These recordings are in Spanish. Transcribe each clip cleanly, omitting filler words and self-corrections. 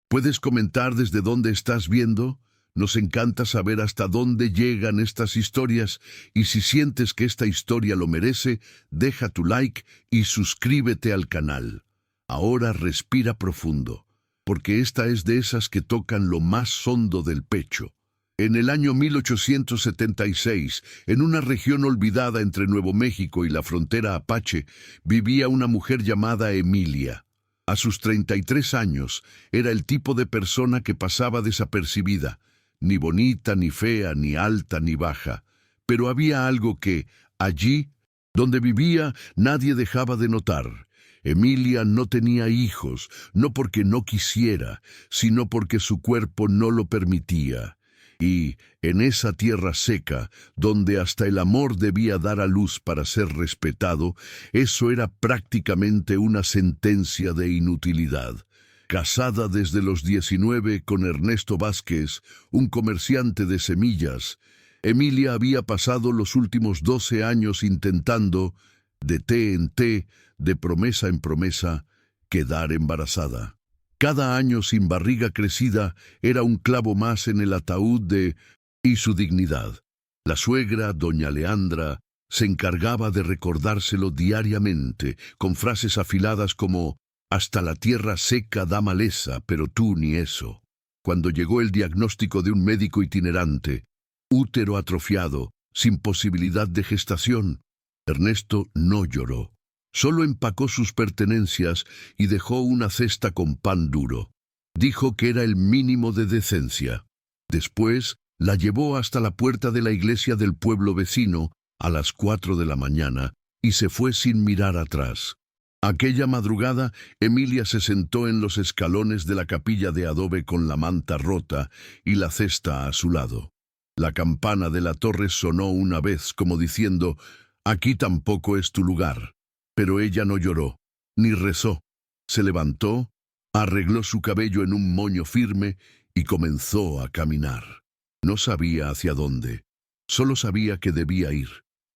¿Puedes comentar desde dónde estás viendo? Nos encanta saber hasta dónde llegan estas historias y si sientes que esta historia lo merece, deja tu like y suscríbete al canal. Ahora respira profundo, porque esta es de esas que tocan lo más hondo del pecho. En el año 1876, en una región olvidada entre Nuevo México y la frontera apache, vivía una mujer llamada Emilia. A sus 33 años, era el tipo de persona que pasaba desapercibida, ni bonita, ni fea, ni alta, ni baja. Pero había algo que, allí, donde vivía, nadie dejaba de notar. Emilia no tenía hijos, no porque no quisiera, sino porque su cuerpo no lo permitía. Y, en esa tierra seca, donde hasta el amor debía dar a luz para ser respetado, eso era prácticamente una sentencia de inutilidad. Casada desde los 19 con Ernesto Vázquez, un comerciante de semillas, Emilia había pasado los últimos 12 años intentando, de té en té, de promesa en promesa, quedar embarazada. Cada año sin barriga crecida era un clavo más en el ataúd y su dignidad. La suegra, doña Leandra, se encargaba de recordárselo diariamente, con frases afiladas como «Hasta la tierra seca da maleza, pero tú ni eso». Cuando llegó el diagnóstico de un médico itinerante, útero atrofiado, sin posibilidad de gestación, Ernesto no lloró. Solo empacó sus pertenencias y dejó una cesta con pan duro. Dijo que era el mínimo de decencia. Después la llevó hasta la puerta de la iglesia del pueblo vecino a las 4 de la mañana y se fue sin mirar atrás. Aquella madrugada, Emilia se sentó en los escalones de la capilla de adobe con la manta rota y la cesta a su lado. La campana de la torre sonó una vez como diciendo, «Aquí tampoco es tu lugar». Pero ella no lloró, ni rezó. Se levantó, arregló su cabello en un moño firme y comenzó a caminar. No sabía hacia dónde, solo sabía que debía ir,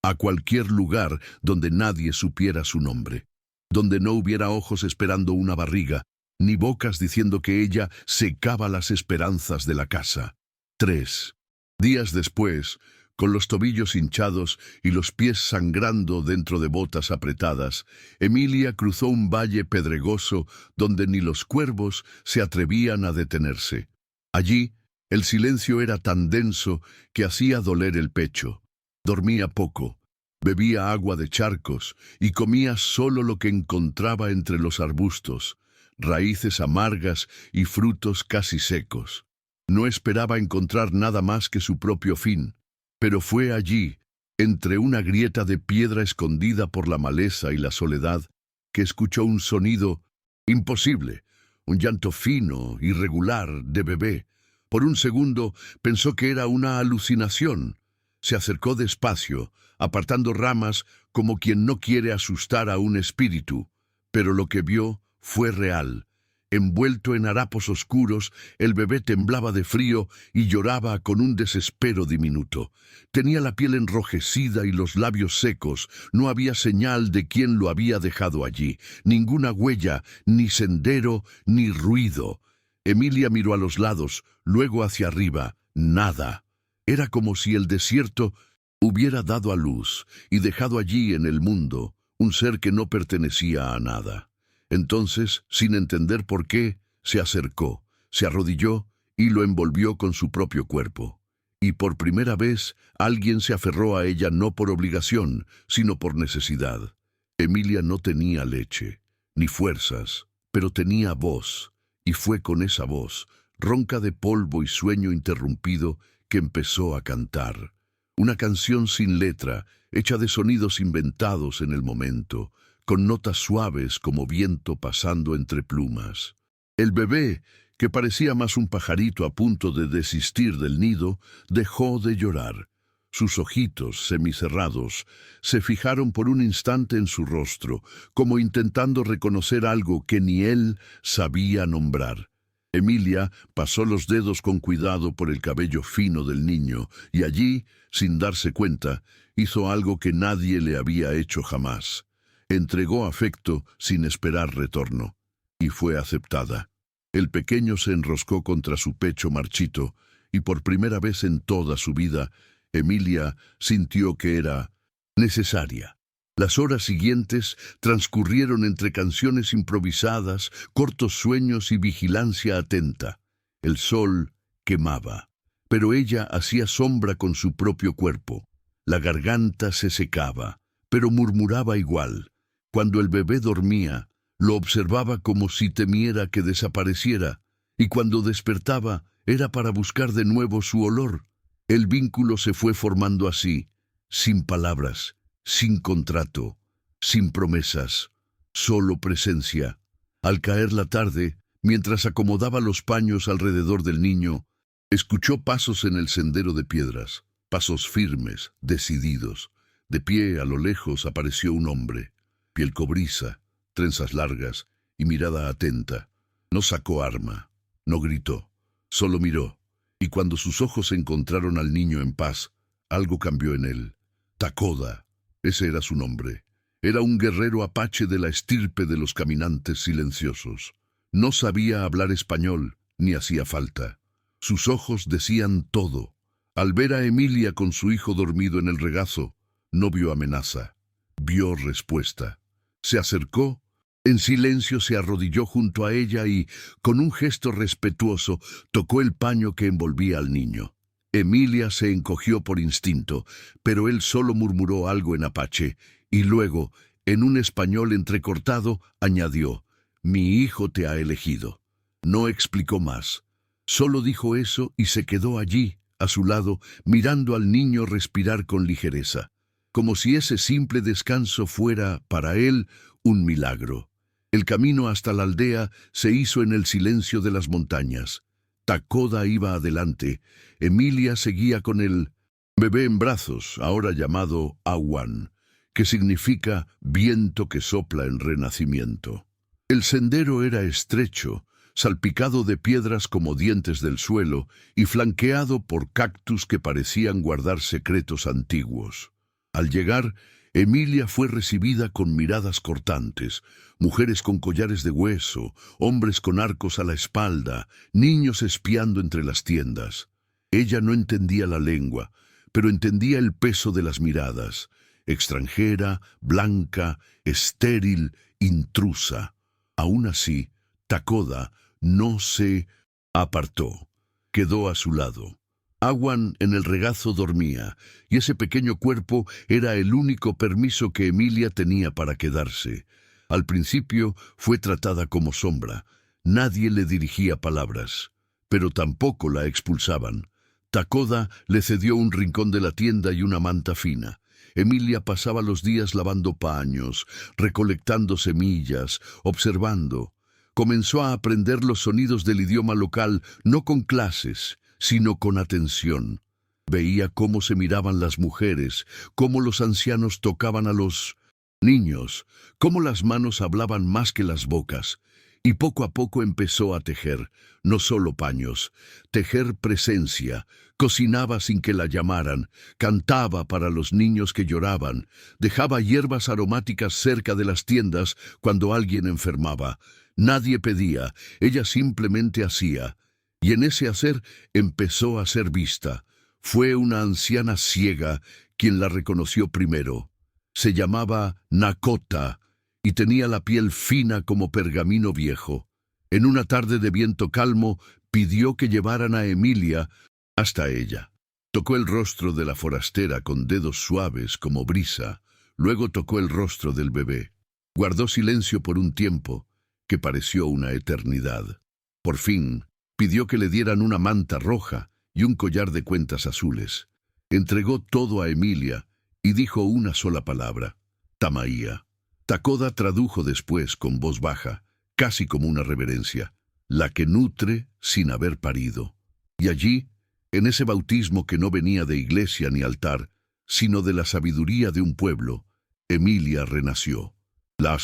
a cualquier lugar donde nadie supiera su nombre, donde no hubiera ojos esperando una barriga, ni bocas diciendo que ella secaba las esperanzas de la casa. 3 días después, con los tobillos hinchados y los pies sangrando dentro de botas apretadas, Emilia cruzó un valle pedregoso donde ni los cuervos se atrevían a detenerse. Allí, el silencio era tan denso que hacía doler el pecho. Dormía poco, bebía agua de charcos y comía solo lo que encontraba entre los arbustos, raíces amargas y frutos casi secos. No esperaba encontrar nada más que su propio fin. Pero fue allí, entre una grieta de piedra escondida por la maleza y la soledad, que escuchó un sonido imposible, un llanto fino, irregular, de bebé. Por un segundo pensó que era una alucinación. Se acercó despacio, apartando ramas como quien no quiere asustar a un espíritu. Pero lo que vio fue real. Envuelto en harapos oscuros, el bebé temblaba de frío y lloraba con un desespero diminuto. Tenía la piel enrojecida y los labios secos. No había señal de quién lo había dejado allí. Ninguna huella, ni sendero, ni ruido. Emilia miró a los lados, luego hacia arriba. Nada. Era como si el desierto hubiera dado a luz y dejado allí en el mundo un ser que no pertenecía a nada. Entonces, sin entender por qué, se acercó, se arrodilló y lo envolvió con su propio cuerpo. Y por primera vez, alguien se aferró a ella no por obligación, sino por necesidad. Emilia no tenía leche, ni fuerzas, pero tenía voz, y fue con esa voz, ronca de polvo y sueño interrumpido, que empezó a cantar. Una canción sin letra, hecha de sonidos inventados en el momento, con notas suaves como viento pasando entre plumas. El bebé, que parecía más un pajarito a punto de desistir del nido, dejó de llorar. Sus ojitos, semicerrados, se fijaron por un instante en su rostro, como intentando reconocer algo que ni él sabía nombrar. Emilia pasó los dedos con cuidado por el cabello fino del niño, y allí, sin darse cuenta, hizo algo que nadie le había hecho jamás. Entregó afecto sin esperar retorno, y fue aceptada. El pequeño se enroscó contra su pecho marchito, y por primera vez en toda su vida, Emilia sintió que era necesaria. Las horas siguientes transcurrieron entre canciones improvisadas, cortos sueños y vigilancia atenta. El sol quemaba, pero ella hacía sombra con su propio cuerpo. La garganta se secaba, pero murmuraba igual. Cuando el bebé dormía, lo observaba como si temiera que desapareciera, y cuando despertaba era para buscar de nuevo su olor. El vínculo se fue formando así, sin palabras, sin contrato, sin promesas, solo presencia. Al caer la tarde, mientras acomodaba los paños alrededor del niño, escuchó pasos en el sendero de piedras, pasos firmes, decididos. De pie a lo lejos apareció un hombre, piel cobriza, trenzas largas y mirada atenta. No sacó arma, no gritó, solo miró, y cuando sus ojos encontraron al niño en paz, algo cambió en él. Takoda, ese era su nombre. Era un guerrero apache de la estirpe de los caminantes silenciosos. No sabía hablar español, ni hacía falta. Sus ojos decían todo. Al ver a Emilia con su hijo dormido en el regazo, no vio amenaza, vio respuesta. Se acercó, en silencio se arrodilló junto a ella y, con un gesto respetuoso, tocó el paño que envolvía al niño. Emilia se encogió por instinto, pero él solo murmuró algo en apache, y luego, en un español entrecortado, añadió: «Mi hijo te ha elegido». No explicó más. Solo dijo eso y se quedó allí, a su lado, mirando al niño respirar con ligereza, como si ese simple descanso fuera, para él, un milagro. El camino hasta la aldea se hizo en el silencio de las montañas. Takoda iba adelante. Emilia seguía con el bebé en brazos, ahora llamado Awan, que significa viento que sopla en renacimiento. El sendero era estrecho, salpicado de piedras como dientes del suelo y flanqueado por cactus que parecían guardar secretos antiguos. Al llegar, Emilia fue recibida con miradas cortantes, mujeres con collares de hueso, hombres con arcos a la espalda, niños espiando entre las tiendas. Ella no entendía la lengua, pero entendía el peso de las miradas. Extranjera, blanca, estéril, intrusa. Aún así, Takoda no se apartó. Quedó a su lado. Awan en el regazo dormía, y ese pequeño cuerpo era el único permiso que Emilia tenía para quedarse. Al principio fue tratada como sombra. Nadie le dirigía palabras, pero tampoco la expulsaban. Takoda le cedió un rincón de la tienda y una manta fina. Emilia pasaba los días lavando paños, recolectando semillas, observando. Comenzó a aprender los sonidos del idioma local, no con clases, sino con atención. Veía cómo se miraban las mujeres, cómo los ancianos tocaban a los niños, cómo las manos hablaban más que las bocas. Y poco a poco empezó a tejer, no solo paños, tejer presencia. Cocinaba sin que la llamaran, cantaba para los niños que lloraban, dejaba hierbas aromáticas cerca de las tiendas cuando alguien enfermaba. Nadie pedía, ella simplemente hacía. Y en ese hacer empezó a ser vista. Fue una anciana ciega quien la reconoció primero. Se llamaba Nakota y tenía la piel fina como pergamino viejo. En una tarde de viento calmo, pidió que llevaran a Emilia hasta ella. Tocó el rostro de la forastera con dedos suaves como brisa. Luego tocó el rostro del bebé. Guardó silencio por un tiempo que pareció una eternidad. Por fin, pidió que le dieran una manta roja y un collar de cuentas azules. Entregó todo a Emilia y dijo una sola palabra: Tamaía. Takoda tradujo después con voz baja, casi como una reverencia: la que nutre sin haber parido. Y allí, en ese bautismo que no venía de iglesia ni altar, sino de la sabiduría de un pueblo, Emilia renació. La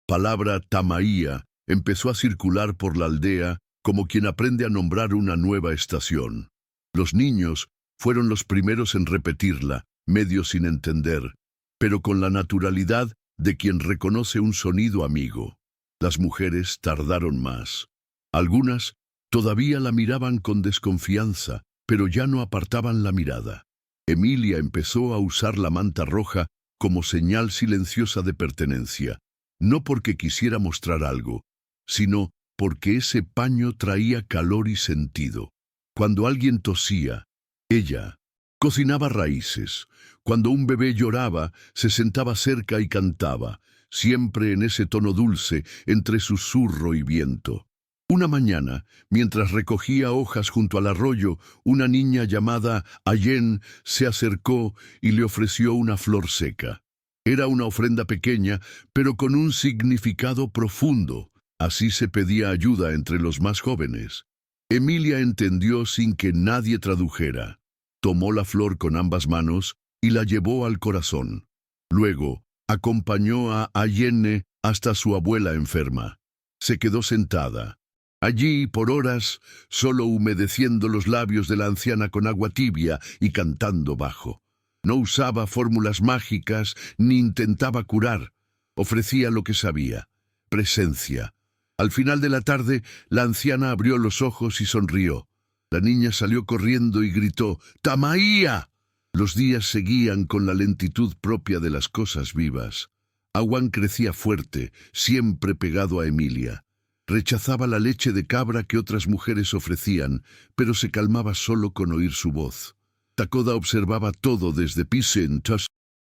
palabra Tamaía empezó a circular por la aldea como quien aprende a nombrar una nueva estación. Los niños fueron los primeros en repetirla, medio sin entender, pero con la naturalidad de quien reconoce un sonido amigo. Las mujeres tardaron más. Algunas todavía la miraban con desconfianza, pero ya no apartaban la mirada. Emilia empezó a usar la manta roja como señal silenciosa de pertenencia, no porque quisiera mostrar algo, sino porque ese paño traía calor y sentido. Cuando alguien tosía, ella cocinaba raíces. Cuando un bebé lloraba, se sentaba cerca y cantaba, siempre en ese tono dulce, entre susurro y viento. Una mañana, mientras recogía hojas junto al arroyo, una niña llamada Allen se acercó y le ofreció una flor seca. Era una ofrenda pequeña, pero con un significado profundo. Así se pedía ayuda entre los más jóvenes. Emilia entendió sin que nadie tradujera. Tomó la flor con ambas manos y la llevó al corazón. Luego, acompañó a Allene hasta su abuela enferma. Se quedó sentada. Allí, por horas, solo humedeciendo los labios de la anciana con agua tibia y cantando bajo. No usaba fórmulas mágicas ni intentaba curar. Ofrecía lo que sabía: presencia. Al final de la tarde, la anciana abrió los ojos y sonrió. La niña salió corriendo y gritó: ¡Tamaía! Los días seguían con la lentitud propia de las cosas vivas. Awan crecía fuerte, siempre pegado a Emilia. Rechazaba la leche de cabra que otras mujeres ofrecían, pero se calmaba solo con oír su voz. Takoda observaba todo desde Pisentas,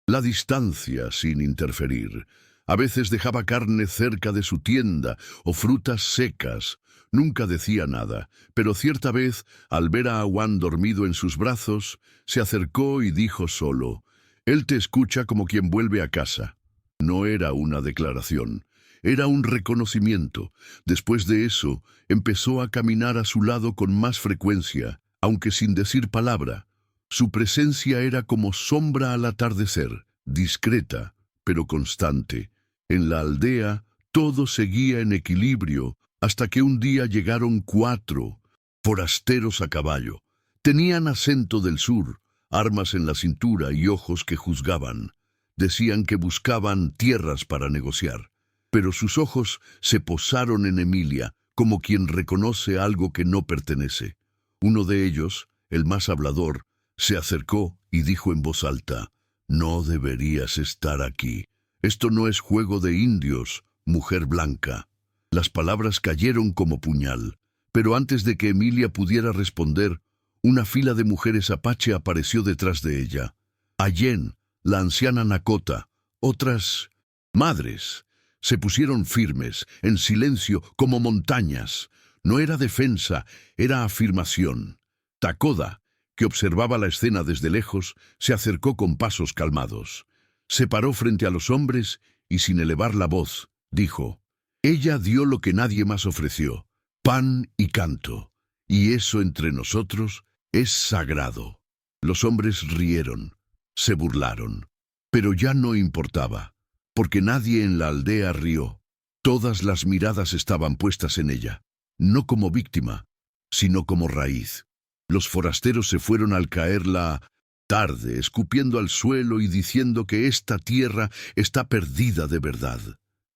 la distancia, sin interferir. A veces dejaba carne cerca de su tienda o frutas secas. Nunca decía nada, pero cierta vez, al ver a Awan dormido en sus brazos, se acercó y dijo solo: «Él te escucha como quien vuelve a casa». No era una declaración, era un reconocimiento. Después de eso, empezó a caminar a su lado con más frecuencia, aunque sin decir palabra. Su presencia era como sombra al atardecer, discreta, pero constante. En la aldea, todo seguía en equilibrio, hasta que un día llegaron 4 forasteros a caballo. Tenían acento del sur, armas en la cintura y ojos que juzgaban. Decían que buscaban tierras para negociar, pero sus ojos se posaron en Emilia, como quien reconoce algo que no pertenece. Uno de ellos, el más hablador, se acercó y dijo en voz alta: «No deberías estar aquí. Esto no es juego de indios, mujer blanca». Las palabras cayeron como puñal, pero antes de que Emilia pudiera responder, una fila de mujeres apache apareció detrás de ella. Allen, la anciana Nakota, otras madres, se pusieron firmes, en silencio, como montañas. No era defensa, era afirmación. Takoda, que observaba la escena desde lejos, se acercó con pasos calmados. Se paró frente a los hombres y, sin elevar la voz, dijo: «Ella dio lo que nadie más ofreció, pan y canto, y eso entre nosotros es sagrado». Los hombres rieron, se burlaron, pero ya no importaba, porque nadie en la aldea rió. Todas las miradas estaban puestas en ella, no como víctima, sino como raíz. Los forasteros se fueron al caer la tarde, escupiendo al suelo y diciendo que esta tierra está perdida de verdad.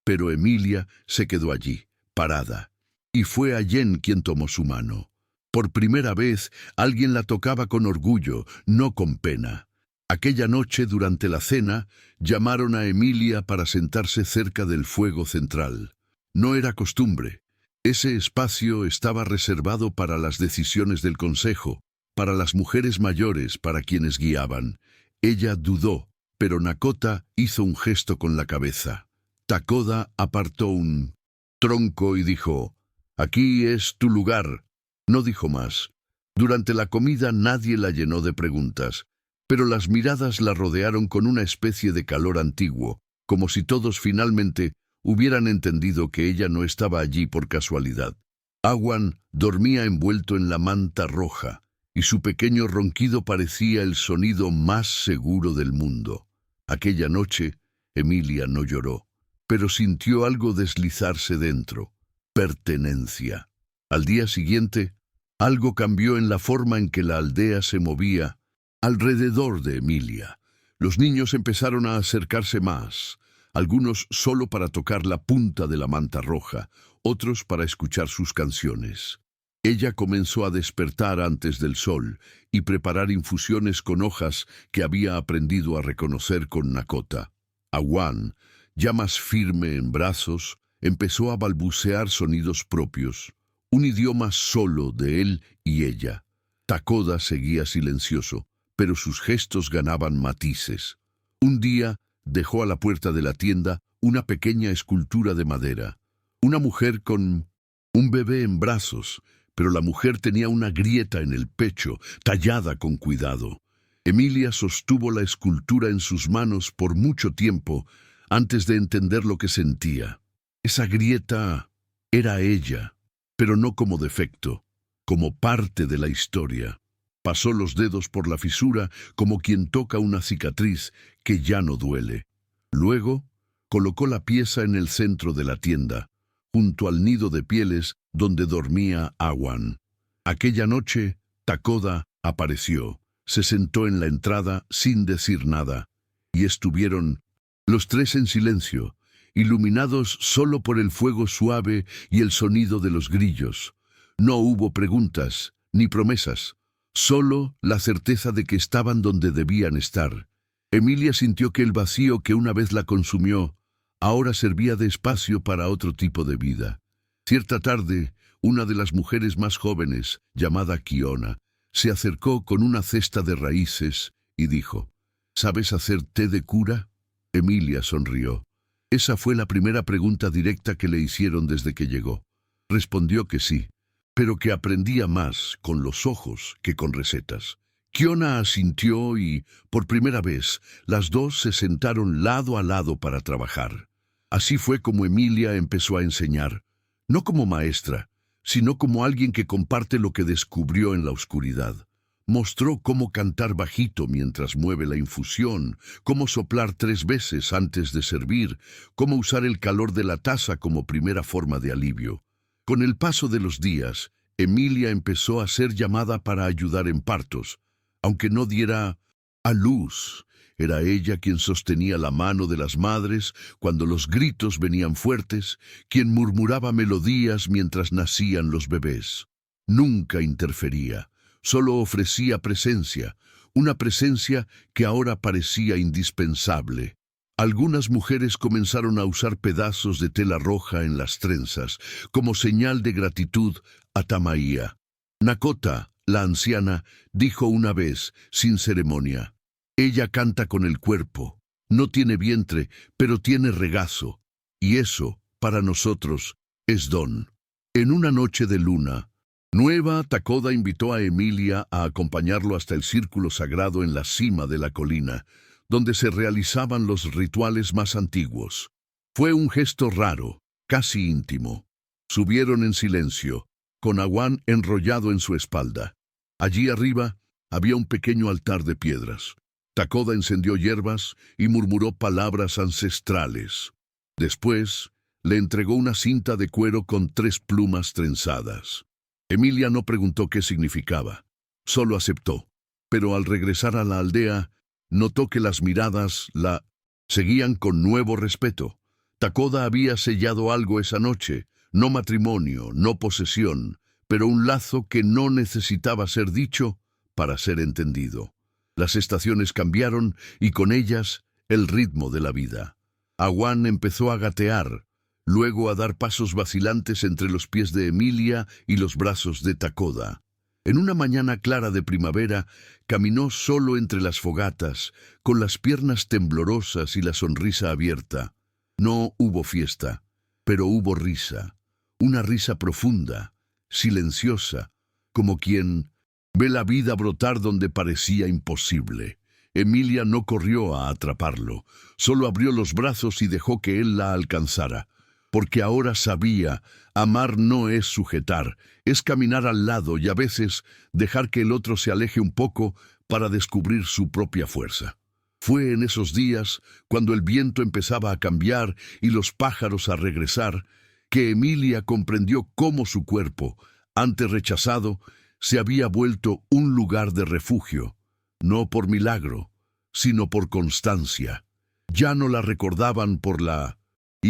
Pero Emilia se quedó allí, parada, y fue Allen quien tomó su mano. Por primera vez, alguien la tocaba con orgullo, no con pena. Aquella noche, durante la cena, llamaron a Emilia para sentarse cerca del fuego central. No era costumbre. Ese espacio estaba reservado para las decisiones del consejo, para las mujeres mayores, para quienes guiaban. Ella dudó, pero Nakota hizo un gesto con la cabeza. Takoda apartó un tronco y dijo: «Aquí es tu lugar». No dijo más. Durante la comida nadie la llenó de preguntas, pero las miradas la rodearon con una especie de calor antiguo, como si todos finalmente hubieran entendido que ella no estaba allí por casualidad. Awan dormía envuelto en la manta roja, y su pequeño ronquido parecía el sonido más seguro del mundo. Aquella noche, Emilia no lloró, pero sintió algo deslizarse dentro: pertenencia. Al día siguiente, algo cambió en la forma en que la aldea se movía alrededor de Emilia. Los niños empezaron a acercarse más, algunos solo para tocar la punta de la manta roja, otros para escuchar sus canciones. Ella comenzó a despertar antes del sol y preparar infusiones con hojas que había aprendido a reconocer con Nakota. Awan, ya más firme en brazos, empezó a balbucear sonidos propios, un idioma solo de él y ella. Takoda seguía silencioso, pero sus gestos ganaban matices. Un día dejó a la puerta de la tienda una pequeña escultura de madera. Una mujer con un bebé en brazos, pero la mujer tenía una grieta en el pecho, tallada con cuidado. Emilia sostuvo la escultura en sus manos por mucho tiempo antes de entender lo que sentía. Esa grieta era ella, pero no como defecto, como parte de la historia. Pasó los dedos por la fisura como quien toca una cicatriz que ya no duele. Luego, colocó la pieza en el centro de la tienda, junto al nido de pieles donde dormía Awan. Aquella noche, Takoda apareció, se sentó en la entrada sin decir nada, y estuvieron los tres en silencio, iluminados solo por el fuego suave y el sonido de los grillos. No hubo preguntas ni promesas, solo la certeza de que estaban donde debían estar. Emilia sintió que el vacío que una vez la consumió ahora servía de espacio para otro tipo de vida. Cierta tarde, una de las mujeres más jóvenes, llamada Kiona, se acercó con una cesta de raíces y dijo: ¿Sabes hacer té de cura? Emilia sonrió. Esa fue la primera pregunta directa que le hicieron desde que llegó. Respondió que sí, pero que aprendía más con los ojos que con recetas. Kiona asintió y, por primera vez, las dos se sentaron lado a lado para trabajar. Así fue como Emilia empezó a enseñar, no como maestra, sino como alguien que comparte lo que descubrió en la oscuridad. Mostró cómo cantar bajito mientras mueve la infusión, cómo soplar 3 veces antes de servir, cómo usar el calor de la taza como primera forma de alivio. Con el paso de los días, Emilia empezó a ser llamada para ayudar en partos. Aunque no diera a luz, era ella quien sostenía la mano de las madres cuando los gritos venían fuertes, quien murmuraba melodías mientras nacían los bebés. Nunca interfería, solo ofrecía presencia, una presencia que ahora parecía indispensable. Algunas mujeres comenzaron a usar pedazos de tela roja en las trenzas, como señal de gratitud a Tamaia. Nakota, la anciana, dijo una vez, sin ceremonia: ella canta con el cuerpo, no tiene vientre, pero tiene regazo, y eso, para nosotros, es don. En una noche de luna nueva, Takoda invitó a Emilia a acompañarlo hasta el círculo sagrado en la cima de la colina, donde se realizaban los rituales más antiguos. Fue un gesto raro, casi íntimo. Subieron en silencio, con Awan enrollado en su espalda. Allí arriba había un pequeño altar de piedras. Takoda encendió hierbas y murmuró palabras ancestrales. Después, le entregó una cinta de cuero con 3 plumas trenzadas. Emilia no preguntó qué significaba, solo aceptó. Pero al regresar a la aldea, notó que las miradas la seguían con nuevo respeto. Takoda había sellado algo esa noche, no matrimonio, no posesión, pero un lazo que no necesitaba ser dicho para ser entendido. Las estaciones cambiaron y con ellas el ritmo de la vida. Awan empezó a gatear, luego a dar pasos vacilantes entre los pies de Emilia y los brazos de Takoda. En una mañana clara de primavera, caminó solo entre las fogatas, con las piernas temblorosas y la sonrisa abierta. No hubo fiesta, pero hubo risa, una risa profunda, silenciosa, como quien ve la vida brotar donde parecía imposible. Emilia no corrió a atraparlo, solo abrió los brazos y dejó que él la alcanzara, porque ahora sabía, amar no es sujetar, es caminar al lado y a veces dejar que el otro se aleje un poco para descubrir su propia fuerza. Fue en esos días, cuando el viento empezaba a cambiar y los pájaros a regresar, que Emilia comprendió cómo su cuerpo, antes rechazado, se había vuelto un lugar de refugio, no por milagro, sino por constancia. Ya no la recordaban por la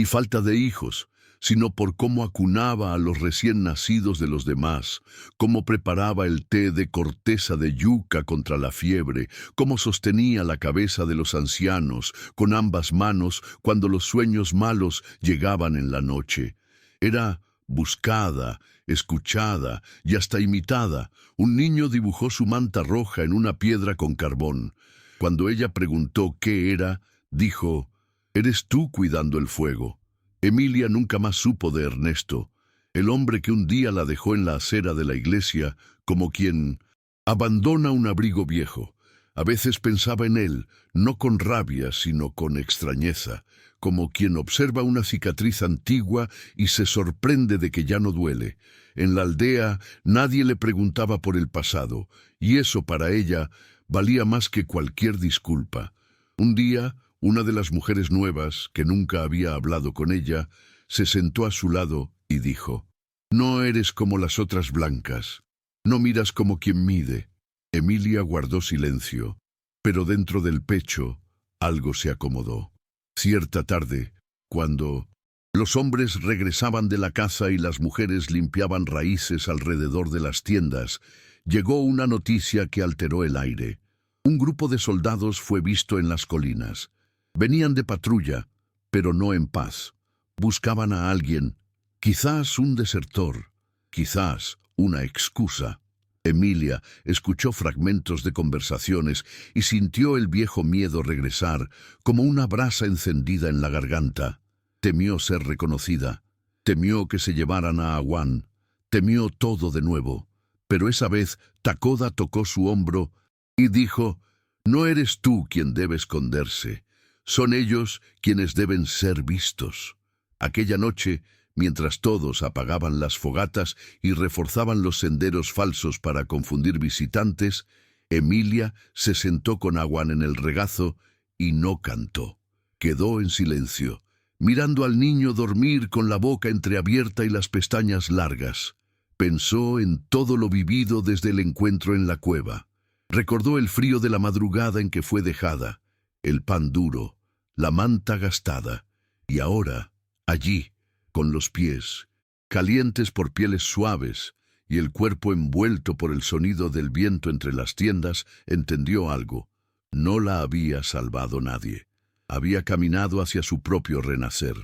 falta de hijos, sino por cómo acunaba a los recién nacidos de los demás, cómo preparaba el té de corteza de yuca contra la fiebre, cómo sostenía la cabeza de los ancianos con ambas manos cuando los sueños malos llegaban en la noche. Era buscada, escuchada y hasta imitada. Un niño dibujó su manta roja en una piedra con carbón. Cuando ella preguntó qué era, dijo: «Eres tú cuidando el fuego». Emilia nunca más supo de Ernesto, el hombre que un día la dejó en la acera de la iglesia como quien abandona un abrigo viejo. A veces pensaba en él, no con rabia, sino con extrañeza, como quien observa una cicatriz antigua y se sorprende de que ya no duele. En la aldea nadie le preguntaba por el pasado, y eso para ella valía más que cualquier disculpa. Un día, una de las mujeres nuevas, que nunca había hablado con ella, se sentó a su lado y dijo: «No eres como las otras blancas. No miras como quien mide». Emilia guardó silencio, pero dentro del pecho algo se acomodó. Cierta tarde, cuando los hombres regresaban de la caza y las mujeres limpiaban raíces alrededor de las tiendas, llegó una noticia que alteró el aire. Un grupo de soldados fue visto en las colinas. Venían de patrulla, pero no en paz. Buscaban a alguien, quizás un desertor, quizás una excusa. Emilia escuchó fragmentos de conversaciones y sintió el viejo miedo regresar, como una brasa encendida en la garganta. Temió ser reconocida, temió que se llevaran a Awan, temió todo de nuevo. Pero esa vez Takoda tocó su hombro y dijo: «No eres tú quien debe esconderse, son ellos quienes deben ser vistos». Aquella noche, mientras todos apagaban las fogatas y reforzaban los senderos falsos para confundir visitantes, Emilia se sentó con Awan en el regazo y no cantó. Quedó en silencio, mirando al niño dormir con la boca entreabierta y las pestañas largas. Pensó en todo lo vivido desde el encuentro en la cueva. Recordó el frío de la madrugada en que fue dejada, el pan duro, la manta gastada, y ahora, allí, con los pies, calientes por pieles suaves, y el cuerpo envuelto por el sonido del viento entre las tiendas, entendió algo. No la había salvado nadie. Había caminado hacia su propio renacer.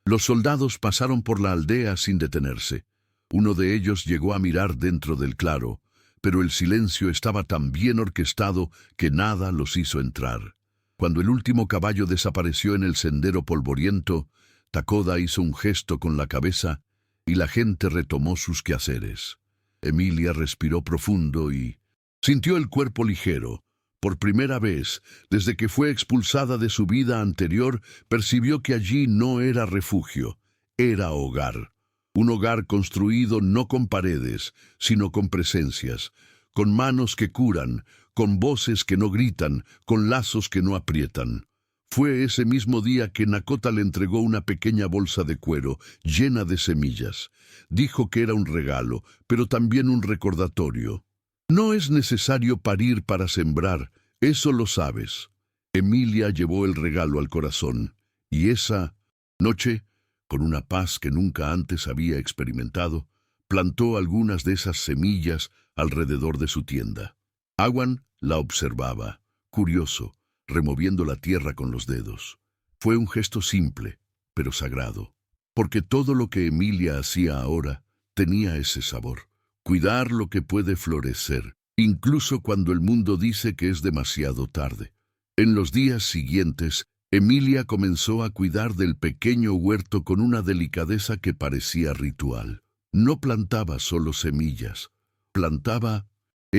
Los soldados pasaron por la aldea sin detenerse. Uno de ellos llegó a mirar dentro del claro, pero el silencio estaba tan bien orquestado que nada los hizo entrar. Cuando el último caballo desapareció en el sendero polvoriento, Takoda hizo un gesto con la cabeza y la gente retomó sus quehaceres. Emilia respiró profundo y sintió el cuerpo ligero. Por primera vez, desde que fue expulsada de su vida anterior, percibió que allí no era refugio, era hogar. Un hogar construido no con paredes, sino con presencias, con manos que curan, con voces que no gritan, con lazos que no aprietan. Fue ese mismo día que Nakota le entregó una pequeña bolsa de cuero llena de semillas. Dijo que era un regalo, pero también un recordatorio. No es necesario parir para sembrar, eso lo sabes. Emilia llevó el regalo al corazón, y esa noche, con una paz que nunca antes había experimentado, plantó algunas de esas semillas alrededor de su tienda. Awan la observaba, curioso, removiendo la tierra con los dedos. Fue un gesto simple, pero sagrado, porque todo lo que Emilia hacía ahora tenía ese sabor. Cuidar lo que puede florecer, incluso cuando el mundo dice que es demasiado tarde. En los días siguientes, Emilia comenzó a cuidar del pequeño huerto con una delicadeza que parecía ritual. No plantaba solo semillas, plantaba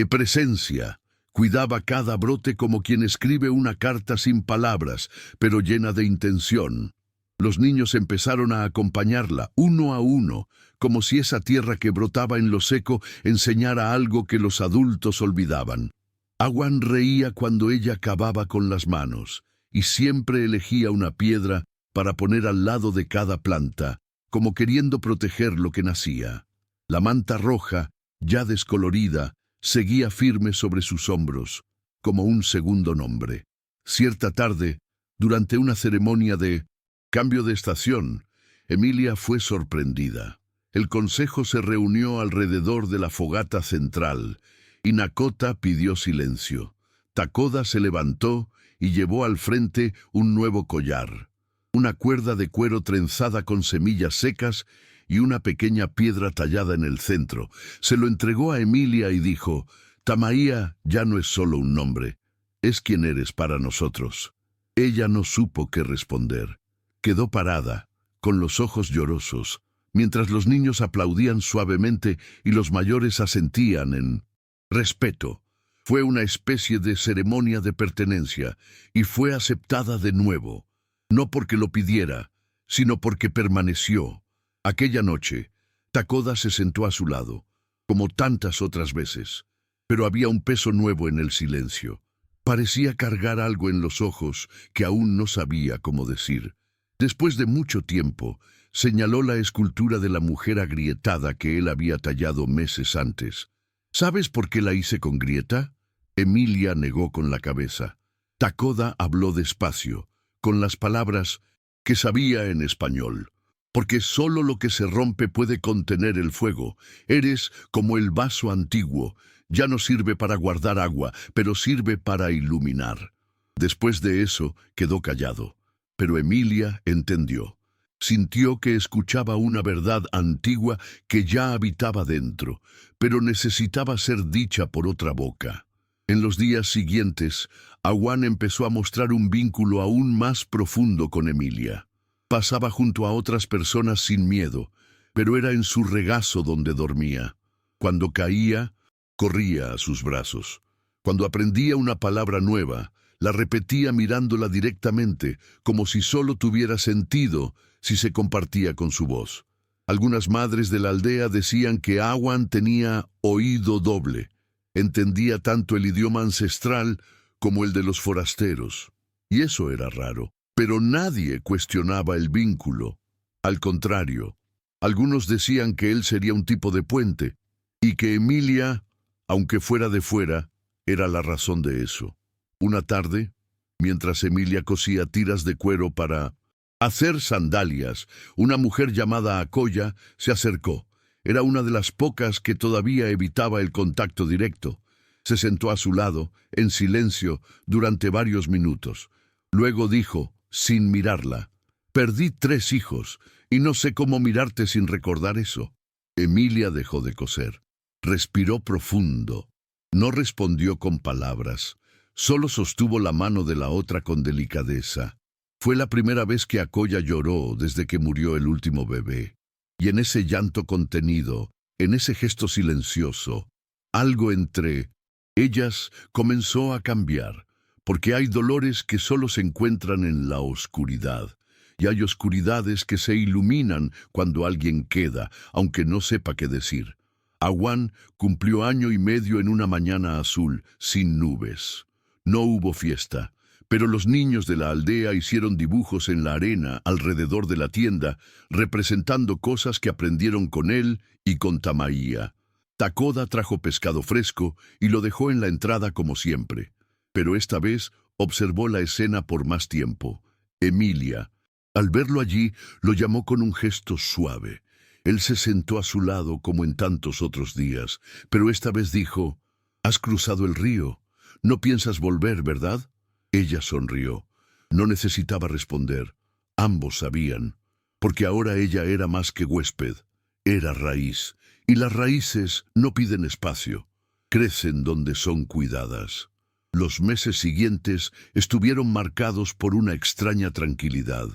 presencia. Cuidaba cada brote como quien escribe una carta sin palabras, pero llena de intención. Los niños empezaron a acompañarla, uno a uno, como si esa tierra que brotaba en lo seco enseñara algo que los adultos olvidaban. Awan reía cuando ella cavaba con las manos, y siempre elegía una piedra para poner al lado de cada planta, como queriendo proteger lo que nacía. La manta roja, ya descolorida, seguía firme sobre sus hombros, como un segundo nombre. Cierta tarde, durante una ceremonia de cambio de estación, Emilia fue sorprendida. El consejo se reunió alrededor de la fogata central, y Nakota pidió silencio. Takoda se levantó y llevó al frente un nuevo collar, una cuerda de cuero trenzada con semillas secas y una pequeña piedra tallada en el centro. Se lo entregó a Emilia y dijo: «Tamaía ya no es solo un nombre, es quien eres para nosotros». Ella no supo qué responder. Quedó parada, con los ojos llorosos, mientras los niños aplaudían suavemente y los mayores asentían en respeto. Fue una especie de ceremonia de pertenencia y fue aceptada de nuevo, no porque lo pidiera, sino porque permaneció. Aquella noche, Takoda se sentó a su lado, como tantas otras veces, pero había un peso nuevo en el silencio. Parecía cargar algo en los ojos que aún no sabía cómo decir. Después de mucho tiempo, señaló la escultura de la mujer agrietada que él había tallado meses antes. «¿Sabes por qué la hice con grieta?». Emilia negó con la cabeza. Takoda habló despacio, con las palabras que sabía en español. «Porque solo lo que se rompe puede contener el fuego. Eres como el vaso antiguo. Ya no sirve para guardar agua, pero sirve para iluminar». Después de eso, quedó callado. Pero Emilia entendió. Sintió que escuchaba una verdad antigua que ya habitaba dentro, pero necesitaba ser dicha por otra boca. En los días siguientes, Awan empezó a mostrar un vínculo aún más profundo con Emilia. Pasaba junto a otras personas sin miedo, pero era en su regazo donde dormía. Cuando caía, corría a sus brazos. Cuando aprendía una palabra nueva, la repetía mirándola directamente, como si solo tuviera sentido si se compartía con su voz. Algunas madres de la aldea decían que Awan tenía oído doble. Entendía tanto el idioma ancestral como el de los forasteros. Y eso era raro. Pero nadie cuestionaba el vínculo. Al contrario, algunos decían que él sería un tipo de puente, y que Emilia, aunque fuera de fuera, era la razón de eso. Una tarde, mientras Emilia cosía tiras de cuero para hacer sandalias, una mujer llamada Akoya se acercó. Era una de las pocas que todavía evitaba el contacto directo. Se sentó a su lado, en silencio, durante varios minutos. Luego dijo, sin mirarla: «Perdí 3 hijos, y no sé cómo mirarte sin recordar eso». Emilia dejó de coser. Respiró profundo. No respondió con palabras. Solo sostuvo la mano de la otra con delicadeza. Fue la primera vez que Akoya lloró desde que murió el último bebé. Y en ese llanto contenido, en ese gesto silencioso, algo entre ellas comenzó a cambiar, porque hay dolores que solo se encuentran en la oscuridad, y hay oscuridades que se iluminan cuando alguien queda, aunque no sepa qué decir. Awan cumplió 1 año y medio en una mañana azul, sin nubes. No hubo fiesta, pero los niños de la aldea hicieron dibujos en la arena alrededor de la tienda, representando cosas que aprendieron con él y con Tamaía. Takoda trajo pescado fresco y lo dejó en la entrada como siempre, pero esta vez observó la escena por más tiempo. Emilia, al verlo allí, lo llamó con un gesto suave. Él se sentó a su lado como en tantos otros días, pero esta vez dijo: «Has cruzado el río. No piensas volver, ¿verdad?». Ella sonrió. No necesitaba responder. Ambos sabían, porque ahora ella era más que huésped. Era raíz, y las raíces no piden espacio. Crecen donde son cuidadas. Los meses siguientes estuvieron marcados por una extraña tranquilidad,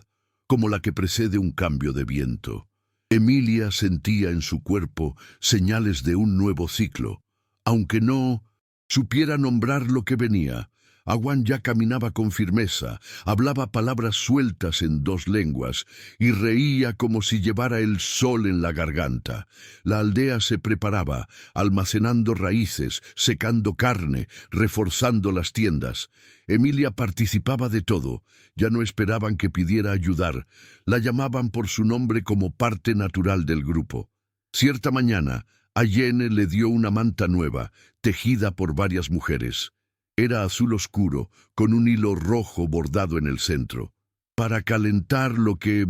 como la que precede un cambio de viento. Emilia sentía en su cuerpo señales de un nuevo ciclo, aunque no supiera nombrar lo que venía. Awan ya caminaba con firmeza, hablaba palabras sueltas en 2 lenguas y reía como si llevara el sol en la garganta. La aldea se preparaba, almacenando raíces, secando carne, reforzando las tiendas. Emilia participaba de todo. Ya no esperaban que pidiera ayudar. La llamaban por su nombre como parte natural del grupo. Cierta mañana, Ayene le dio una manta nueva, tejida por varias mujeres. Era azul oscuro, con un hilo rojo bordado en el centro. Para calentar lo que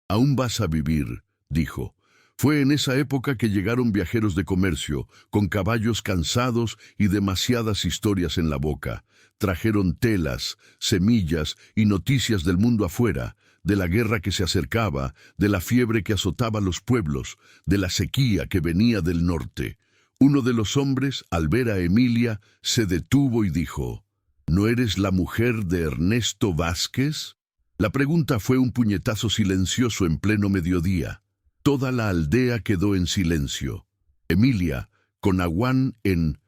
Aún vas a vivir, dijo. Fue en esa época que llegaron viajeros de comercio, con caballos cansados y demasiadas historias en la boca. Trajeron telas, semillas y noticias del mundo afuera, de la guerra que se acercaba, de la fiebre que azotaba los pueblos, de la sequía que venía del norte. Uno de los hombres, al ver a Emilia, se detuvo y dijo: ¿No eres la mujer de Ernesto Vázquez? La pregunta fue un puñetazo silencioso en pleno mediodía. Toda la aldea quedó en silencio. Emilia, con Aguán en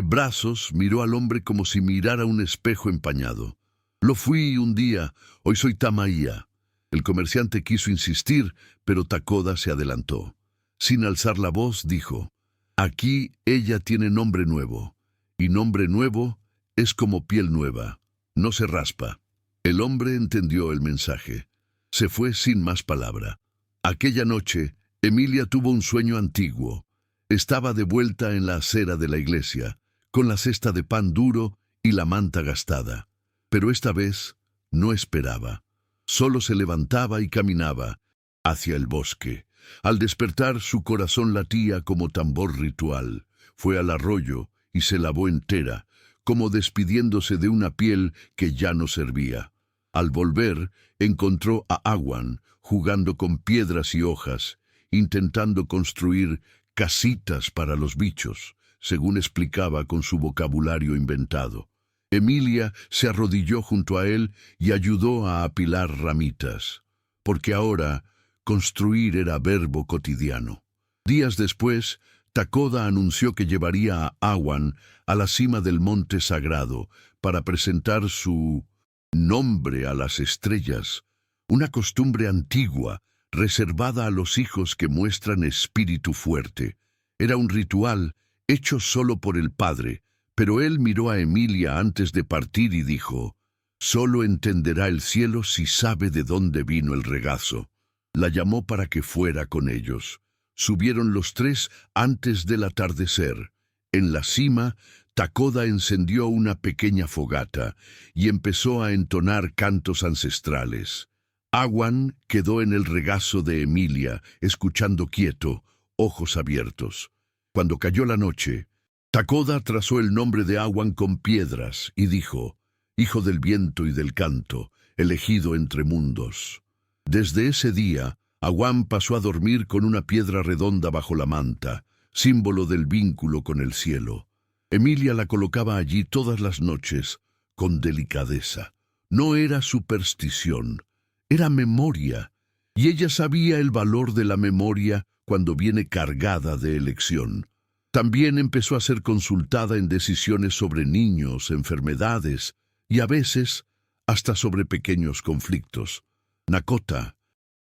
brazos, miró al hombre como si mirara un espejo empañado. Lo fui un día, hoy soy Tamaía. El comerciante quiso insistir, pero Takoda se adelantó. Sin alzar la voz, dijo: Aquí ella tiene nombre nuevo, y nombre nuevo es como piel nueva, no se raspa. El hombre entendió el mensaje. Se fue sin más palabra. Aquella noche, Emilia tuvo un sueño antiguo. Estaba de vuelta en la acera de la iglesia, con la cesta de pan duro y la manta gastada. Pero esta vez no esperaba. Solo se levantaba y caminaba hacia el bosque. Al despertar, su corazón latía como tambor ritual. Fue al arroyo y se lavó entera, como despidiéndose de una piel que ya no servía. Al volver, encontró a Aguán jugando con piedras y hojas, intentando construir casitas para los bichos, según explicaba con su vocabulario inventado. Emilia se arrodilló junto a él y ayudó a apilar ramitas, porque ahora construir era verbo cotidiano. Días después, Takoda anunció que llevaría a Aguán a la cima del monte sagrado para presentar su nombre a las estrellas, una costumbre antigua reservada a los hijos que muestran espíritu fuerte. Era un ritual hecho solo por el padre, pero él miró a Emilia antes de partir y dijo: «Solo entenderá el cielo si sabe de dónde vino el regazo». La llamó para que fuera con ellos. Subieron los tres antes del atardecer. En la cima, Takoda encendió una pequeña fogata y empezó a entonar cantos ancestrales. Aguán quedó en el regazo de Emilia, escuchando quieto, ojos abiertos. Cuando cayó la noche, Takoda trazó el nombre de Aguán con piedras y dijo: «Hijo del viento y del canto, elegido entre mundos». Desde ese día, Aguán pasó a dormir con una piedra redonda bajo la manta, símbolo del vínculo con el cielo. Emilia la colocaba allí todas las noches, con delicadeza. No era superstición, era memoria, y ella sabía el valor de la memoria cuando viene cargada de elección. También empezó a ser consultada en decisiones sobre niños, enfermedades, y a veces hasta sobre pequeños conflictos. «Nakota»,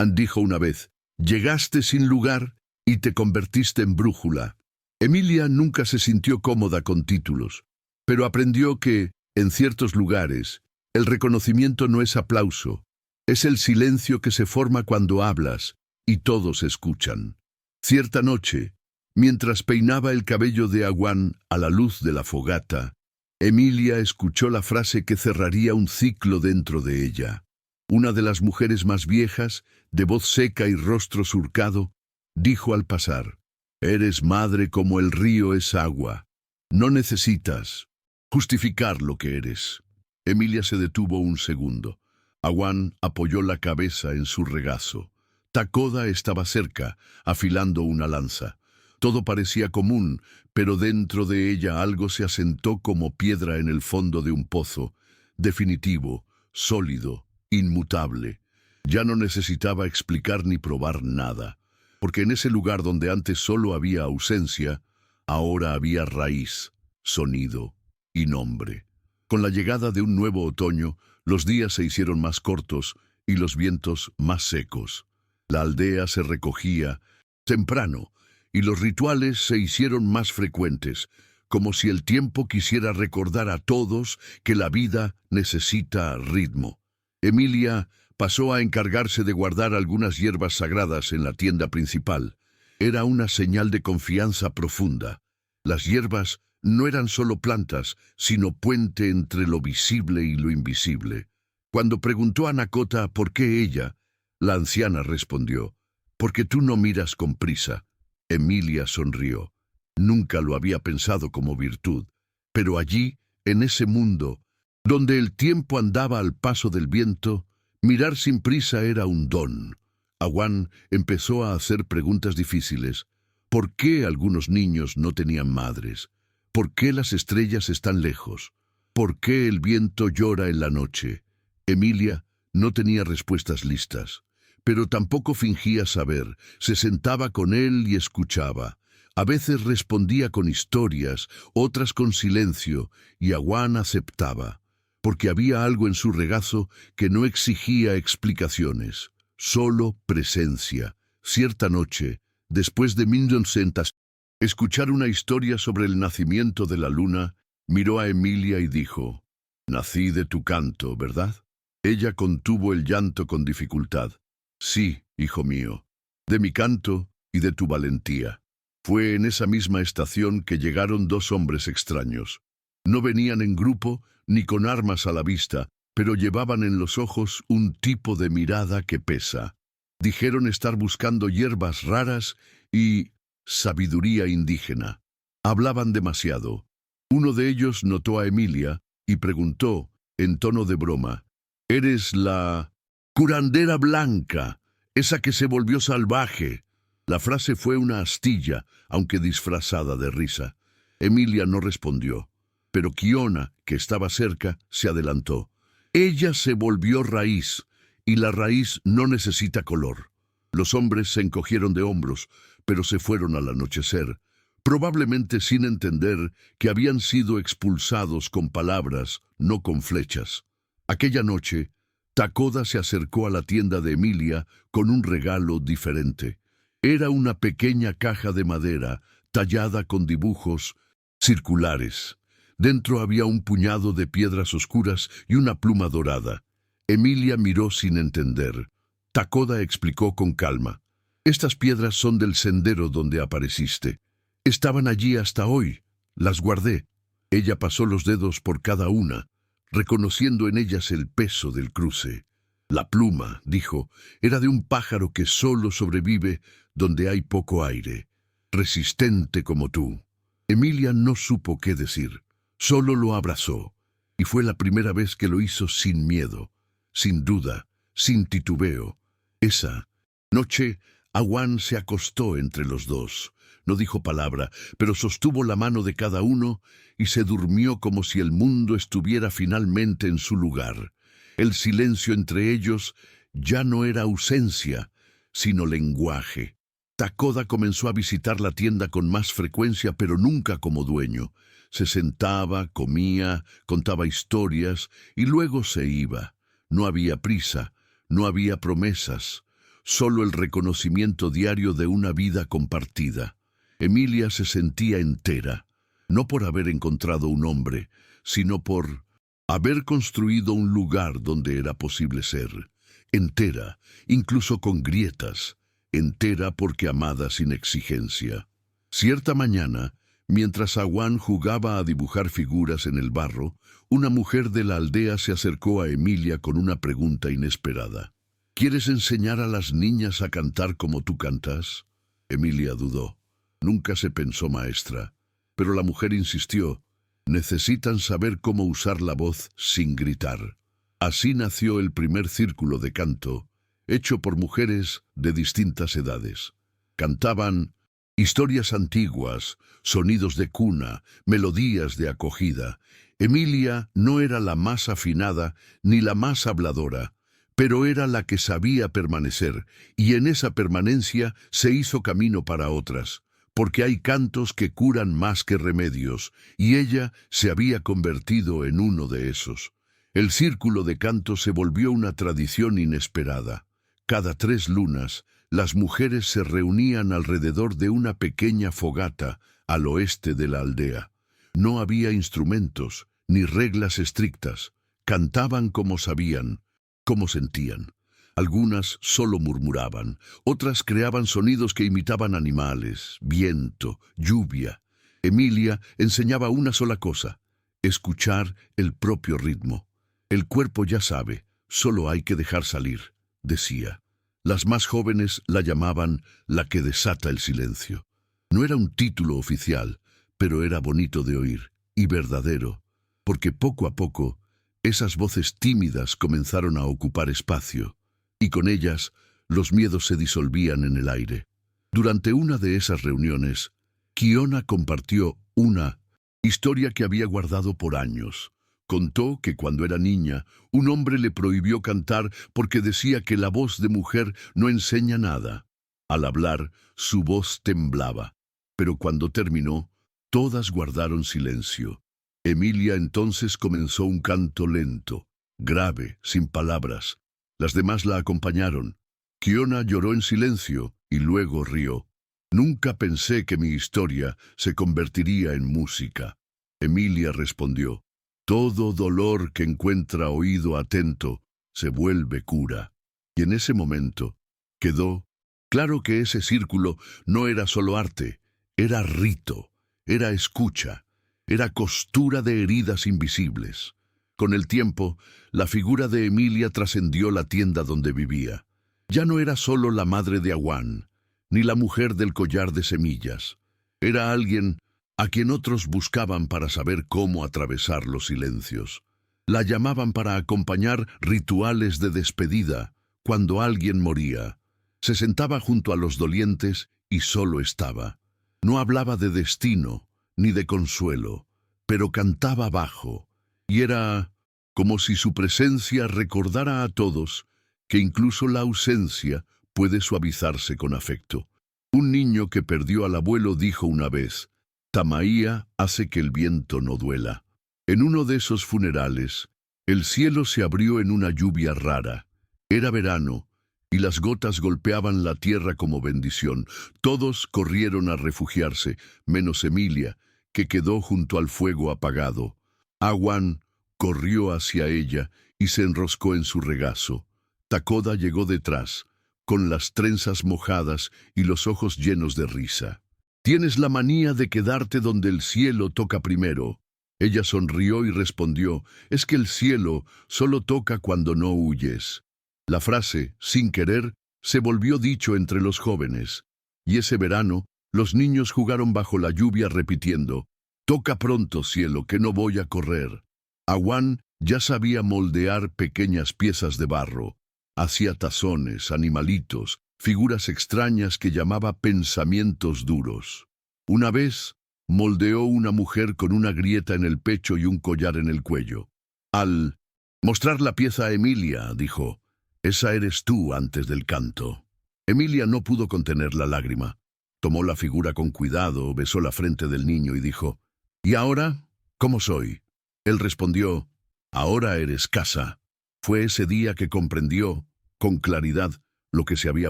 dijo una vez, «llegaste sin lugar y te convertiste en brújula». Emilia nunca se sintió cómoda con títulos, pero aprendió que, en ciertos lugares, el reconocimiento no es aplauso, es el silencio que se forma cuando hablas y todos escuchan. Cierta noche, mientras peinaba el cabello de Aguán a la luz de la fogata, Emilia escuchó la frase que cerraría un ciclo dentro de ella. Una de las mujeres más viejas, de voz seca y rostro surcado, dijo al pasar: «Eres madre como el río es agua. No necesitas justificar lo que eres». Emilia se detuvo un segundo. Aguán apoyó la cabeza en su regazo. Takoda estaba cerca, afilando una lanza. Todo parecía común, pero dentro de ella algo se asentó como piedra en el fondo de un pozo, definitivo, sólido, inmutable. Ya no necesitaba explicar ni probar nada, porque en ese lugar donde antes solo había ausencia, ahora había raíz, sonido y nombre. Con la llegada de un nuevo otoño, los días se hicieron más cortos y los vientos más secos. La aldea se recogía temprano y los rituales se hicieron más frecuentes, como si el tiempo quisiera recordar a todos que la vida necesita ritmo. Emilia pasó a encargarse de guardar algunas hierbas sagradas en la tienda principal. Era una señal de confianza profunda. Las hierbas no eran solo plantas, sino puente entre lo visible y lo invisible. Cuando preguntó a Nakota por qué ella, La anciana respondió, «Porque tú no miras con prisa». Emilia sonrió. Nunca lo había pensado como virtud, pero allí, en ese mundo, donde el tiempo andaba al paso del viento, mirar sin prisa era un don. Awan empezó a hacer preguntas difíciles. ¿Por qué algunos niños no tenían madres? ¿Por qué las estrellas están lejos? ¿Por qué el viento llora en la noche? Emilia no tenía respuestas listas, pero tampoco fingía saber. Se sentaba con él y escuchaba. A veces respondía con historias, otras con silencio, y Awan aceptaba, porque había algo en su regazo que no exigía explicaciones, solo presencia. Cierta noche, después de 1900, escuchar una historia sobre el nacimiento de la luna, miró a Emilia y dijo, «Nací de tu canto, ¿verdad?» Ella contuvo el llanto con dificultad. «Sí, hijo mío, de mi canto y de tu valentía». Fue en esa misma estación que llegaron dos hombres extraños. No venían en grupo ni con armas a la vista, pero llevaban en los ojos un tipo de mirada que pesa. Dijeron estar buscando hierbas raras y sabiduría indígena. Hablaban demasiado. Uno de ellos notó a Emilia y preguntó, en tono de broma, «¿Eres la curandera blanca, esa que se volvió salvaje?» La frase fue una astilla, aunque disfrazada de risa. Emilia no respondió, pero Kiona, que estaba cerca, se adelantó. Ella se volvió raíz, y la raíz no necesita color. Los hombres se encogieron de hombros, pero se fueron al anochecer, probablemente sin entender que habían sido expulsados con palabras, no con flechas. Aquella noche, Takoda se acercó a la tienda de Emilia con un regalo diferente. Era una pequeña caja de madera, tallada con dibujos circulares. Dentro había un puñado de piedras oscuras y una pluma dorada. Emilia miró sin entender. Takoda explicó con calma. «Estas piedras son del sendero donde apareciste. Estaban allí hasta hoy. Las guardé». Ella pasó los dedos por cada una, reconociendo en ellas el peso del cruce. «La pluma», dijo, «era de un pájaro que solo sobrevive donde hay poco aire, resistente como tú». Emilia no supo qué decir, solo lo abrazó, y fue la primera vez que lo hizo sin miedo, sin duda, sin titubeo. Esa noche, Awan se acostó entre los dos. No dijo palabra, pero sostuvo la mano de cada uno y se durmió como si el mundo estuviera finalmente en su lugar. El silencio entre ellos ya no era ausencia, sino lenguaje. Takoda comenzó a visitar la tienda con más frecuencia, pero nunca como dueño. Se sentaba, comía, contaba historias y luego se iba. No había prisa, no había promesas, solo el reconocimiento diario de una vida compartida. Emilia se sentía entera, no por haber encontrado un hombre, sino por haber construido un lugar donde era posible ser. Entera, incluso con grietas, entera porque amada sin exigencia. Cierta mañana, mientras Awan jugaba a dibujar figuras en el barro, una mujer de la aldea se acercó a Emilia con una pregunta inesperada. «¿Quieres enseñar a las niñas a cantar como tú cantas?» Emilia dudó. Nunca se pensó maestra, pero la mujer insistió. «Necesitan saber cómo usar la voz sin gritar». Así nació el primer círculo de canto, hecho por mujeres de distintas edades. Cantaban historias antiguas, sonidos de cuna, melodías de acogida. Emilia no era la más afinada ni la más habladora, pero era la que sabía permanecer, y en esa permanencia se hizo camino para otras, porque hay cantos que curan más que remedios, y ella se había convertido en uno de esos. El círculo de canto se volvió una tradición inesperada. Cada 3 lunas, las mujeres se reunían alrededor de una pequeña fogata al oeste de la aldea. No había instrumentos, ni reglas estrictas. Cantaban como sabían, como sentían. Algunas solo murmuraban, otras creaban sonidos que imitaban animales, viento, lluvia. Emilia enseñaba una sola cosa: escuchar el propio ritmo. «El cuerpo ya sabe, solo hay que dejar salir», decía. Las más jóvenes la llamaban la que desata el silencio. No era un título oficial, pero era bonito de oír y verdadero, porque poco a poco esas voces tímidas comenzaron a ocupar espacio, y con ellas los miedos se disolvían en el aire. Durante una de esas reuniones, Kiona compartió una historia que había guardado por años. Contó que cuando era niña, un hombre le prohibió cantar porque decía que la voz de mujer no enseña nada. Al hablar, su voz temblaba, pero cuando terminó, todas guardaron silencio. Emilia entonces comenzó un canto lento, grave, sin palabras. Las demás la acompañaron. Kiona lloró en silencio y luego rió. Nunca pensé que mi historia se convertiría en música. Emilia respondió, todo dolor que encuentra oído atento se vuelve cura. Y en ese momento quedó claro que ese círculo no era solo arte, era rito, era escucha, era costura de heridas invisibles. Con el tiempo, la figura de Emilia trascendió la tienda donde vivía. Ya no era solo la madre de Awan, ni la mujer del collar de semillas. Era alguien a quien otros buscaban para saber cómo atravesar los silencios. La llamaban para acompañar rituales de despedida cuando alguien moría. Se sentaba junto a los dolientes y solo estaba. No hablaba de destino ni de consuelo, pero cantaba bajo, y era como si su presencia recordara a todos que incluso la ausencia puede suavizarse con afecto. Un niño que perdió al abuelo dijo una vez, Tamaía hace que el viento no duela. En uno de esos funerales, el cielo se abrió en una lluvia rara. Era verano, y las gotas golpeaban la tierra como bendición. Todos corrieron a refugiarse, menos Emilia, que quedó junto al fuego apagado. Awan corrió hacia ella y se enroscó en su regazo. Takoda llegó detrás, con las trenzas mojadas y los ojos llenos de risa. «Tienes la manía de quedarte donde el cielo toca primero». Ella sonrió y respondió, «Es que el cielo solo toca cuando no huyes». La frase, sin querer, se volvió dicho entre los jóvenes, y ese verano los niños jugaron bajo la lluvia repitiendo, «Toca pronto, cielo, que no voy a correr». Awan ya sabía moldear pequeñas piezas de barro. Hacía tazones, animalitos, figuras extrañas que llamaba pensamientos duros. Una vez, moldeó una mujer con una grieta en el pecho y un collar en el cuello. Al mostrar la pieza a Emilia, dijo, «Esa eres tú antes del canto». Emilia no pudo contener la lágrima. Tomó la figura con cuidado, besó la frente del niño y dijo, «¿Y ahora? ¿Cómo soy?» Él respondió, «Ahora eres casa». Fue ese día que comprendió, con claridad, lo que se había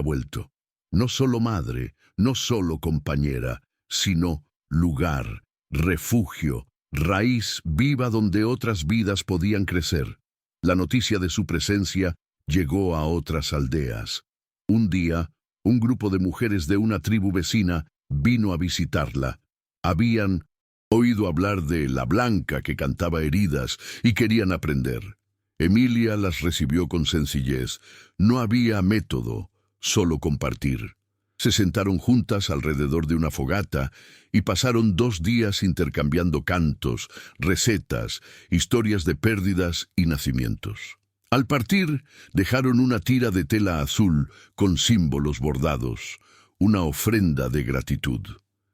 vuelto. No solo madre, no solo compañera, sino lugar, refugio, raíz viva donde otras vidas podían crecer. La noticia de su presencia llegó a otras aldeas. Un día, un grupo de mujeres de una tribu vecina vino a visitarla. Habían oído hablar de la blanca que cantaba heridas y querían aprender. Emilia las recibió con sencillez. No había método, solo compartir. Se sentaron juntas alrededor de una fogata y pasaron 2 días intercambiando cantos, recetas, historias de pérdidas y nacimientos. Al partir, dejaron una tira de tela azul con símbolos bordados, una ofrenda de gratitud.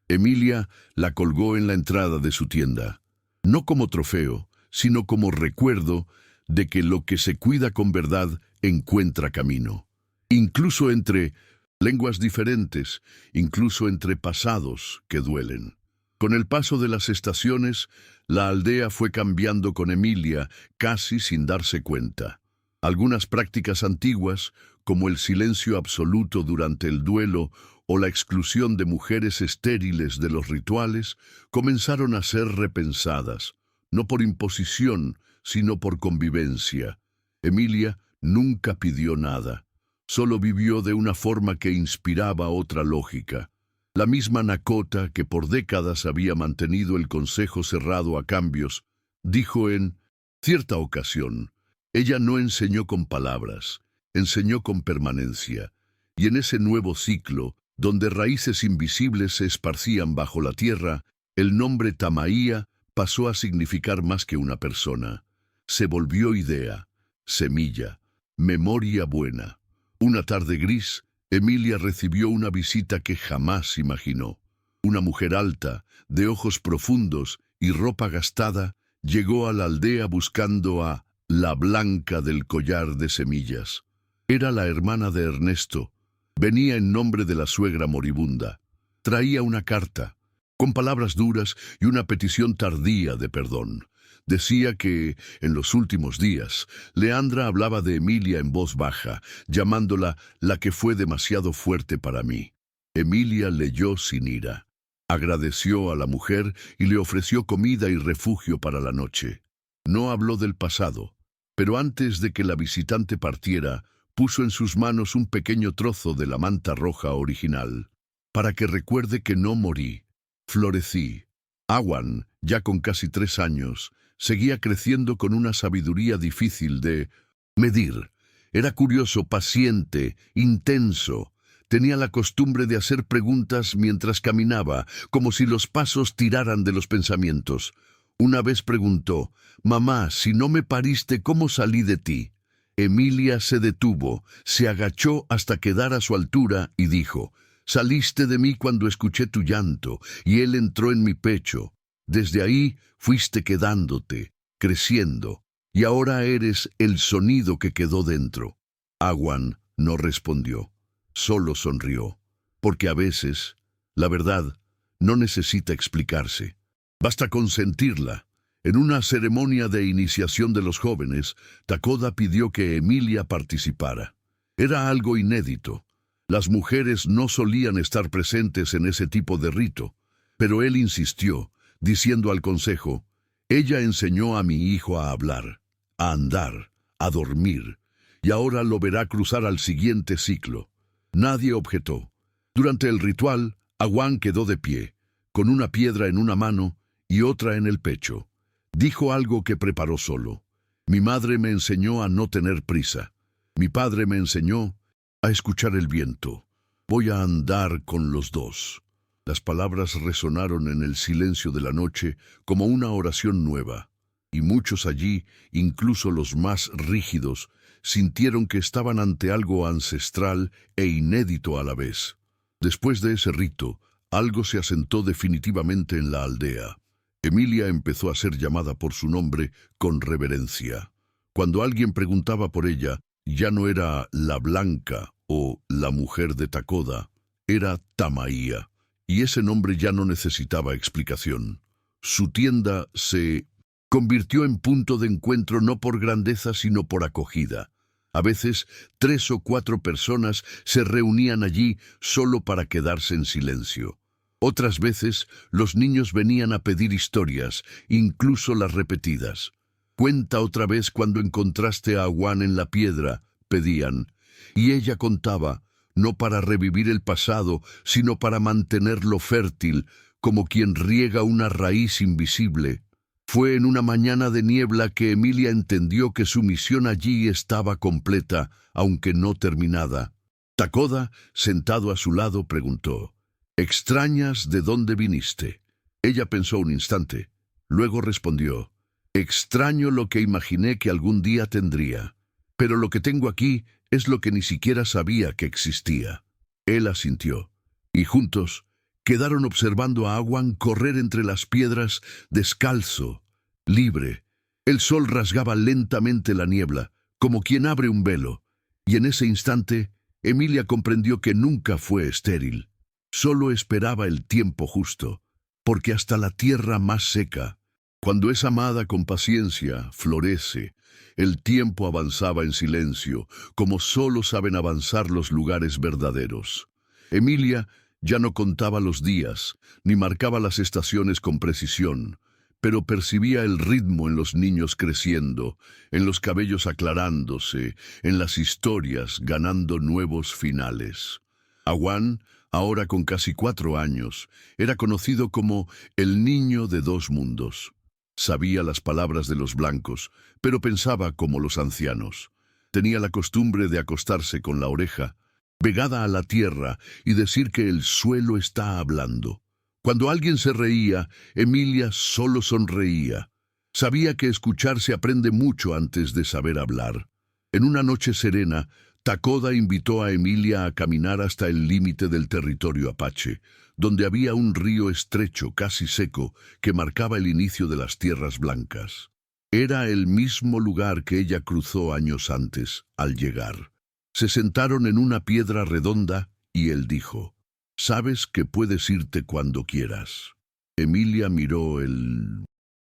Emilia la colgó en la entrada de su tienda, no como trofeo, sino como recuerdo de que lo que se cuida con verdad encuentra camino. Incluso entre lenguas diferentes, incluso entre pasados que duelen. Con el paso de las estaciones, la aldea fue cambiando con Emilia casi sin darse cuenta. Algunas prácticas antiguas, como el silencio absoluto durante el duelo o la exclusión de mujeres estériles de los rituales, comenzaron a ser repensadas, no por imposición, sino por convivencia. Emilia nunca pidió nada, solo vivió de una forma que inspiraba otra lógica. La misma Nakota, que por décadas había mantenido el consejo cerrado a cambios, dijo en cierta ocasión, ella no enseñó con palabras, enseñó con permanencia, Y en ese nuevo ciclo, donde raíces invisibles se esparcían bajo la tierra, el nombre Tamaía pasó a significar más que una persona. Se volvió idea, semilla, memoria buena. Una tarde gris, Emilia recibió una visita que jamás imaginó. Una mujer alta, de ojos profundos y ropa gastada, llegó a la aldea buscando a la Blanca del collar de semillas. Era la hermana de Ernesto. Venía en nombre de la suegra moribunda. Traía una carta, con palabras duras y una petición tardía de perdón. Decía que, en los últimos días, Leandra hablaba de Emilia en voz baja, llamándola la que fue demasiado fuerte para mí. Emilia leyó sin ira. Agradeció a la mujer y le ofreció comida y refugio para la noche. No habló del pasado, pero antes de que la visitante partiera, puso en sus manos un pequeño trozo de la manta roja original, para que recuerde que no morí, florecí. Awan, ya con casi 3 años, seguía creciendo con una sabiduría difícil de medir. Era curioso, paciente, intenso. Tenía la costumbre de hacer preguntas mientras caminaba, como si los pasos tiraran de los pensamientos. Una vez preguntó: «Mamá, si no me pariste, ¿cómo salí de ti?». Emilia se detuvo, se agachó hasta quedar a su altura y dijo: «Saliste de mí cuando escuché tu llanto, y él entró en mi pecho. Desde ahí fuiste quedándote, creciendo, y ahora eres el sonido que quedó dentro». Awan no respondió, solo sonrió, porque a veces, la verdad, no necesita explicarse. Basta con sentirla. En una ceremonia de iniciación de los jóvenes, Takoda pidió que Emilia participara. Era algo inédito. Las mujeres no solían estar presentes en ese tipo de rito, pero él insistió, diciendo al consejo: «Ella enseñó a mi hijo a hablar, a andar, a dormir, y ahora lo verá cruzar al siguiente ciclo». Nadie objetó. Durante el ritual, Awan quedó de pie, con una piedra en una mano y otra en el pecho. Dijo algo que preparó solo. «Mi madre me enseñó a no tener prisa. Mi padre me enseñó a escuchar el viento. Voy a andar con los dos». Las palabras resonaron en el silencio de la noche como una oración nueva, y muchos allí, incluso los más rígidos, sintieron que estaban ante algo ancestral e inédito a la vez. Después de ese rito, algo se asentó definitivamente en la aldea. Emilia empezó a ser llamada por su nombre con reverencia. Cuando alguien preguntaba por ella, ya no era la Blanca o la mujer de Takoda, era Tamaía, y ese nombre ya no necesitaba explicación. Su tienda se convirtió en punto de encuentro no por grandeza sino por acogida. A veces 3 o 4 personas se reunían allí solo para quedarse en silencio. Otras veces los niños venían a pedir historias, incluso las repetidas. «Cuenta otra vez cuando encontraste a Awan en la piedra», pedían, y ella contaba, no para revivir el pasado, sino para mantenerlo fértil, como quien riega una raíz invisible. Fue en una mañana de niebla que Emilia entendió que su misión allí estaba completa, aunque no terminada. Takoda, sentado a su lado, preguntó: «¿Extrañas de dónde viniste?». Ella pensó un instante. Luego respondió: «Extraño lo que imaginé que algún día tendría. Pero lo que tengo aquí es lo que ni siquiera sabía que existía». Él asintió, y juntos quedaron observando a Awan correr entre las piedras, descalzo, libre. El sol rasgaba lentamente la niebla, como quien abre un velo, y en ese instante Emilia comprendió que nunca fue estéril. Solo esperaba el tiempo justo, porque hasta la tierra más seca, cuando es amada con paciencia, florece. El tiempo avanzaba en silencio, como solo saben avanzar los lugares verdaderos. Emilia ya no contaba los días, ni marcaba las estaciones con precisión, pero percibía el ritmo en los niños creciendo, en los cabellos aclarándose, en las historias ganando nuevos finales. Awan, ahora con casi 4 años, era conocido como el niño de 2 mundos. Sabía las palabras de los blancos, pero pensaba como los ancianos. Tenía la costumbre de acostarse con la oreja, pegada a la tierra, y decir que el suelo está hablando. Cuando alguien se reía, Emilia solo sonreía. Sabía que escuchar se aprende mucho antes de saber hablar. En una noche serena, Takoda invitó a Emilia a caminar hasta el límite del territorio apache, donde había un río estrecho, casi seco, que marcaba el inicio de las tierras blancas. Era el mismo lugar que ella cruzó años antes, al llegar. Se sentaron en una piedra redonda y él dijo: «Sabes que puedes irte cuando quieras». Emilia miró el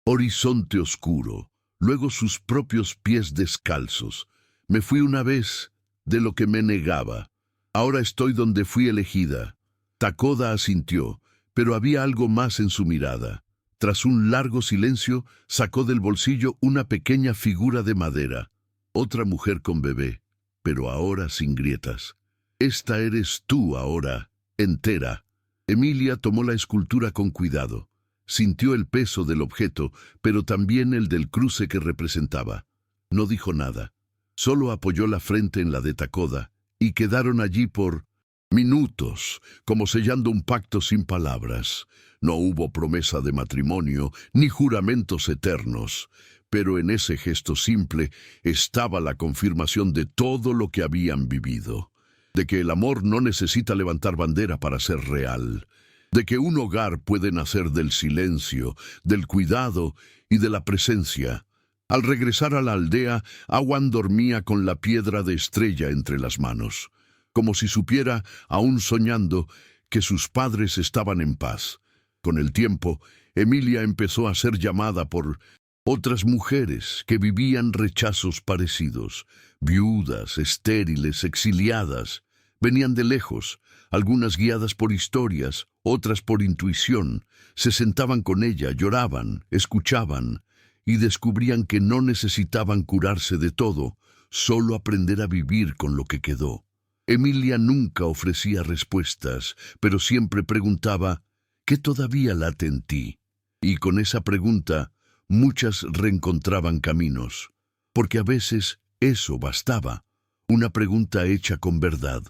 horizonte oscuro, luego sus propios pies descalzos. «Me fui una vez de lo que me negaba. Ahora estoy donde fui elegida». Takoda asintió, pero había algo más en su mirada. Tras un largo silencio, sacó del bolsillo una pequeña figura de madera. Otra mujer con bebé, pero ahora sin grietas. «Esta eres tú ahora, entera». Emilia tomó la escultura con cuidado. Sintió el peso del objeto, pero también el del cruce que representaba. No dijo nada. Solo apoyó la frente en la de Takoda, y quedaron allí por minutos, como sellando un pacto sin palabras. No hubo promesa de matrimonio, ni juramentos eternos, pero en ese gesto simple estaba la confirmación de todo lo que habían vivido. De que el amor no necesita levantar bandera para ser real. De que un hogar puede nacer del silencio, del cuidado y de la presencia. Al regresar a la aldea, Awan dormía con la piedra de estrella entre las manos, como si supiera, aún soñando, que sus padres estaban en paz. Con el tiempo, Emilia empezó a ser llamada por otras mujeres que vivían rechazos parecidos, viudas, estériles, exiliadas. Venían de lejos, algunas guiadas por historias, otras por intuición. Se sentaban con ella, lloraban, escuchaban, y descubrían que no necesitaban curarse de todo, solo aprender a vivir con lo que quedó. Emilia nunca ofrecía respuestas, pero siempre preguntaba: «¿Qué todavía late en ti?». Y con esa pregunta, muchas reencontraban caminos, porque a veces eso bastaba, una pregunta hecha con verdad,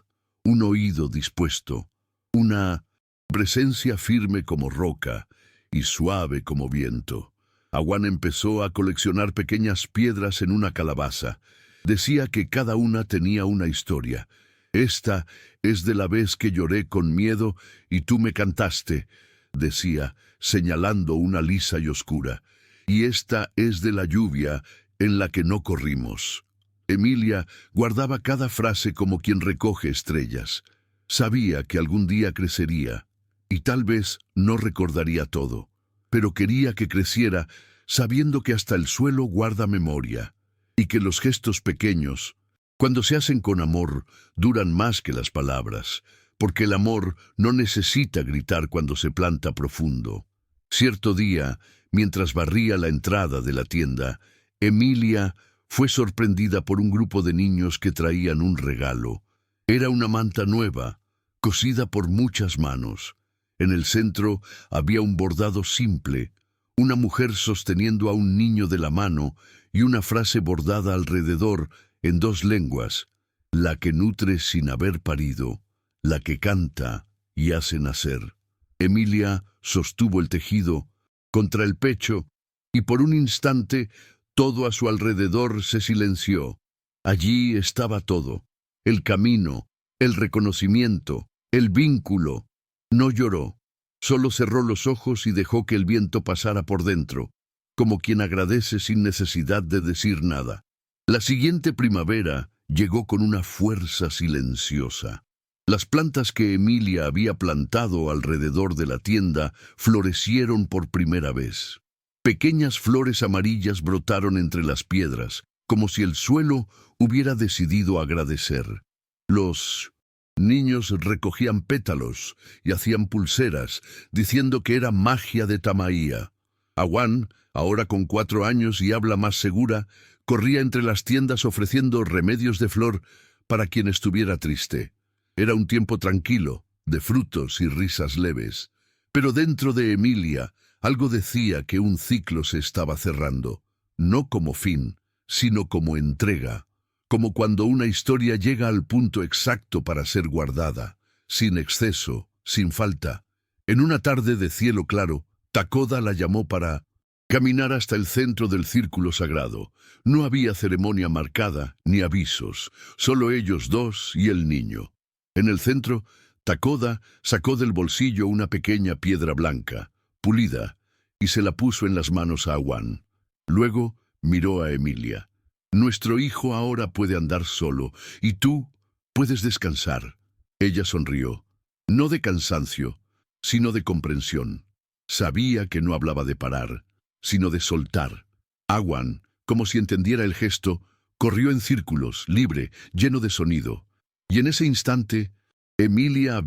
un oído dispuesto, una presencia firme como roca y suave como viento. Awan empezó a coleccionar pequeñas piedras en una calabaza. Decía que cada una tenía una historia. «Esta es de la vez que lloré con miedo y tú me cantaste», decía, señalando una lisa y oscura. «Y esta es de la lluvia en la que no corrimos». Emilia guardaba cada frase como quien recoge estrellas. Sabía que algún día crecería, y tal vez no recordaría todo, pero quería que creciera sabiendo que hasta el suelo guarda memoria, y que los gestos pequeños, cuando se hacen con amor, duran más que las palabras, porque el amor no necesita gritar cuando se planta profundo. Cierto día, mientras barría la entrada de la tienda, Emilia fue sorprendida por un grupo de niños que traían un regalo. Era una manta nueva, cosida por muchas manos. En el centro había un bordado simple, una mujer sosteniendo a un niño de la mano y una frase bordada alrededor en dos lenguas: la que nutre sin haber parido, la que canta y hace nacer. Emilia sostuvo el tejido contra el pecho y por un instante todo a su alrededor se silenció. Allí estaba todo: el camino, el reconocimiento, el vínculo. No lloró, solo cerró los ojos y dejó que el viento pasara por dentro, como quien agradece sin necesidad de decir nada. La siguiente primavera llegó con una fuerza silenciosa. Las plantas que Emilia había plantado alrededor de la tienda florecieron por primera vez. Pequeñas flores amarillas brotaron entre las piedras, como si el suelo hubiera decidido agradecer. Los niños recogían pétalos y hacían pulseras, diciendo que era magia de Tamaía. Awan, ahora con 4 años y habla más segura, corría entre las tiendas ofreciendo remedios de flor para quien estuviera triste. Era un tiempo tranquilo, de frutos y risas leves. Pero dentro de Emilia, algo decía que un ciclo se estaba cerrando, no como fin, sino como entrega, como cuando una historia llega al punto exacto para ser guardada, sin exceso, sin falta. En una tarde de cielo claro, Takoda la llamó para caminar hasta el centro del círculo sagrado. No había ceremonia marcada, ni avisos, solo ellos dos y el niño. En el centro, Takoda sacó del bolsillo una pequeña piedra blanca, pulida, y se la puso en las manos a Awan. Luego miró a Emilia. Nuestro hijo ahora puede andar solo, y tú puedes descansar. Ella sonrió, no de cansancio, sino de comprensión. Sabía que no hablaba de parar, sino de soltar. Awan, como si entendiera el gesto, corrió en círculos, libre, lleno de sonido. Y en ese instante, Emilia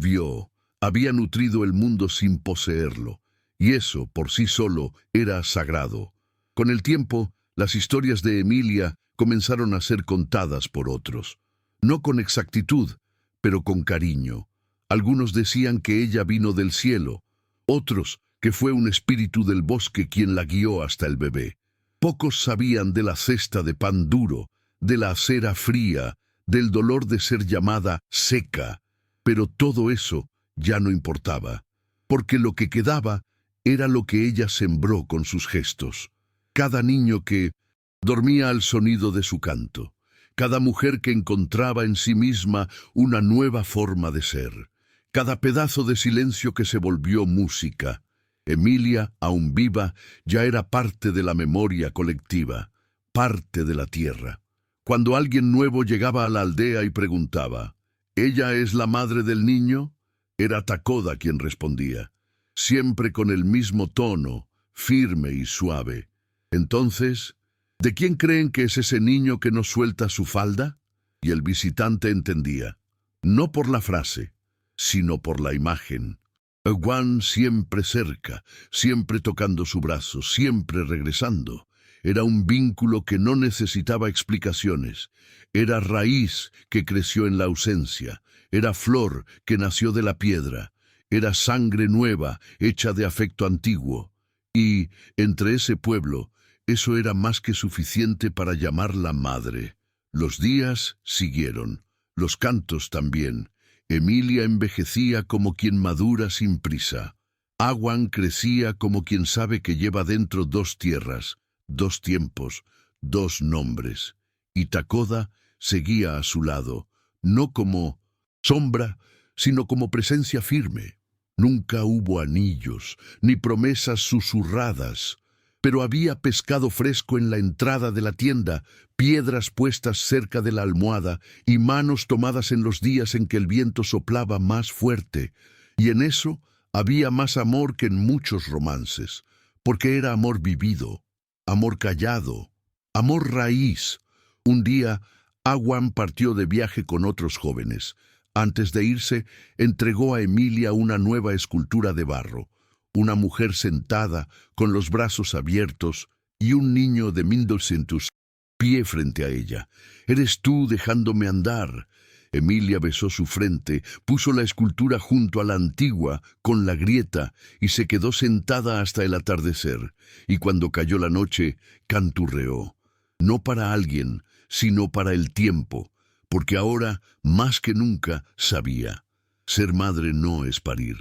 había nutrido el mundo sin poseerlo, y eso, por sí solo, era sagrado. Con el tiempo, las historias de Emilia comenzaron a ser contadas por otros. No con exactitud, pero con cariño. Algunos decían que ella vino del cielo, otros que fue un espíritu del bosque quien la guió hasta el bebé. Pocos sabían de la cesta de pan duro, de la acera fría, del dolor de ser llamada seca, pero todo eso ya no importaba, porque lo que quedaba era lo que ella sembró con sus gestos. Cada niño que dormía al sonido de su canto, cada mujer que encontraba en sí misma una nueva forma de ser, cada pedazo de silencio que se volvió música. Emilia, aún viva, ya era parte de la memoria colectiva, parte de la tierra. Cuando alguien nuevo llegaba a la aldea y preguntaba, ¿ella es la madre del niño?, era Takoda quien respondía, siempre con el mismo tono, firme y suave. Entonces, ¿de quién creen que es ese niño que no suelta su falda? Y el visitante entendía, no por la frase, sino por la imagen. Awan siempre cerca, siempre tocando su brazo, siempre regresando. Era un vínculo que no necesitaba explicaciones. Era raíz que creció en la ausencia. Era flor que nació de la piedra. Era sangre nueva, hecha de afecto antiguo. Y, entre ese pueblo, eso era más que suficiente para llamarla madre. Los días siguieron, los cantos también. Emilia envejecía como quien madura sin prisa. Awan crecía como quien sabe que lleva dentro dos tierras, dos tiempos, dos nombres. Y Takoda seguía a su lado, no como sombra, sino como presencia firme. Nunca hubo anillos, ni promesas susurradas, pero había pescado fresco en la entrada de la tienda, piedras puestas cerca de la almohada y manos tomadas en los días en que el viento soplaba más fuerte. Y en eso había más amor que en muchos romances, porque era amor vivido, amor callado, amor raíz. Un día, Awan partió de viaje con otros jóvenes. Antes de irse, entregó a Emilia una nueva escultura de barro. Una mujer sentada, con los brazos abiertos, y un niño de 1200 pie frente a ella. «Eres tú dejándome andar». Emilia besó su frente, puso la escultura junto a la antigua, con la grieta, y se quedó sentada hasta el atardecer. Y cuando cayó la noche, canturreó. No para alguien, sino para el tiempo, porque ahora, más que nunca, sabía. Ser madre no es parir,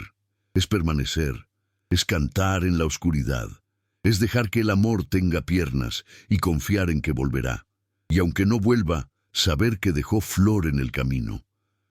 es permanecer. Es cantar en la oscuridad, es dejar que el amor tenga piernas y confiar en que volverá. Y aunque no vuelva, saber que dejó flor en el camino.